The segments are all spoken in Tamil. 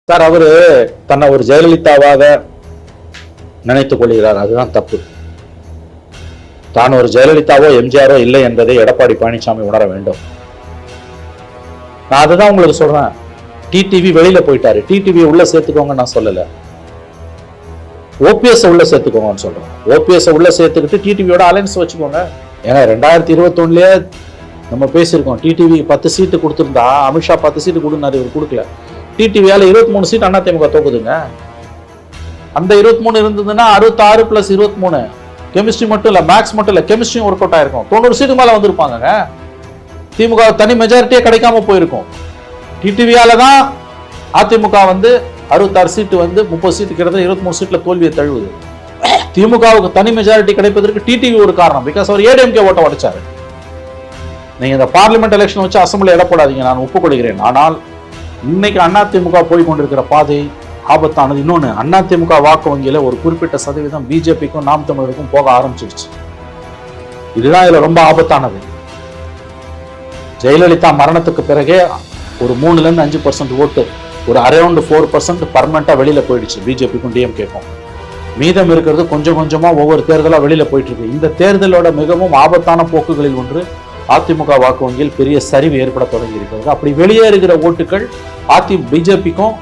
சார் அவரு தன்னை ஒரு ஜெயலலிதாவாக நினைத்துக் கொள்கிறார். அதுதான் தப்பு. தான் ஒரு ஜெயலலிதாவோ எம்ஜிஆரோ இல்லை என்பதை எடப்பாடி பழனிசாமி உணர வேண்டும். நான் அதுதான் உங்களுக்கு சொல்றேன். டிடிவி வெளியில போயிட்டாரு, டிடிவி உள்ள சேர்த்துக்கோங்க நான் சொல்லல, ஓபிஎஸ் உள்ள சேர்த்துக்கோங்கன்னு சொல்றேன். ஓபிஎஸ் உள்ள சேர்த்துக்கிட்டு டிடிவியோட அலைன்ஸ் வச்சுக்கோங்க. ஏன்னா 2021லயே நம்ம பேசியிருக்கோம், டிடிவி 10 சீட்டு கொடுத்திருந்தா அமித்ஷா 10 சீட்டு கொடுனாரு, இவர் கொடுக்கல. டிடிவியால 23 சீட் அதிமுக தோக்குதுங்க. அந்த 23 இருந்ததுன்னா 66 + 23 கெமிஸ்ட்ரி மட்டும் இல்ல, மேக்ஸ் மட்டும் இல்ல, கெமிஸ்ட்ரியும் ஒர்க் அவுட் ஆயிருக்கும். 90 சீட்டு மேல வந்திருப்பாங்க. திமுக தனி மெஜாரிட்டியே கிடைக்காம போயிருக்கும். டிடிவியால தான் அதிமுக 66 சீட்டு 30 சீட்டு கிட்டத்தட்ட 23 சீட்ல தோல்வியை தழுவுது. திமுகவுக்கு தனி மெஜாரிட்டி கிடைப்பதற்கு டிடிவி ஒரு காரணம். பிகாஸ் அவர் ஏடிஎம்கே ஓட்ட உடைச்சாரு. நீங்க இந்த பார்லிமெண்ட் எலெக்ஷன் வச்சு அசம்பிளி இடப்படாதீங்க, நான் ஒப்புக்கொள்கிறேன். ஆனால் இன்னைக்கு அதிமுக போய் கொண்டிருக்கிற பாதை ஆபத்தானது. இன்னொன்னு, அதிமுக வாக்கு வங்கியில ஒரு குறிப்பிட்ட சதவீதம் பிஜேபிக்கும் நாம் தமிழருக்கும் போக ஆரம்பிச்சிருச்சு. இதுதான் இதுல ரொம்ப ஆபத்தானது. ஜெயலலிதா மரணத்துக்கு பிறகே ஒரு 3-5% ஓட்டு, ஒரு அரௌண்ட் 4% பர்மனண்டா வெளியில போயிடுச்சு பிஜேபிக்கும் டிஎம்கேக்கும். மீதம் இருக்கிறது கொஞ்சம் கொஞ்சமா ஒவ்வொரு தேர்தலா வெளியில போயிட்டு இருக்கு. இந்த தேர்தலோட மிகவும் ஆபத்தான போக்குகளில் ஒன்று அதிமுக வாக்கு வங்கியில் பெரிய சரிவு ஏற்பட தொடங்கி இருக்கிறது. அப்படி வெளியேறுகிற ஓட்டுகள் பிஜேபிக்கும்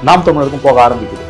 நாம் தமிழருக்கும் போக ஆரம்பிக்குது.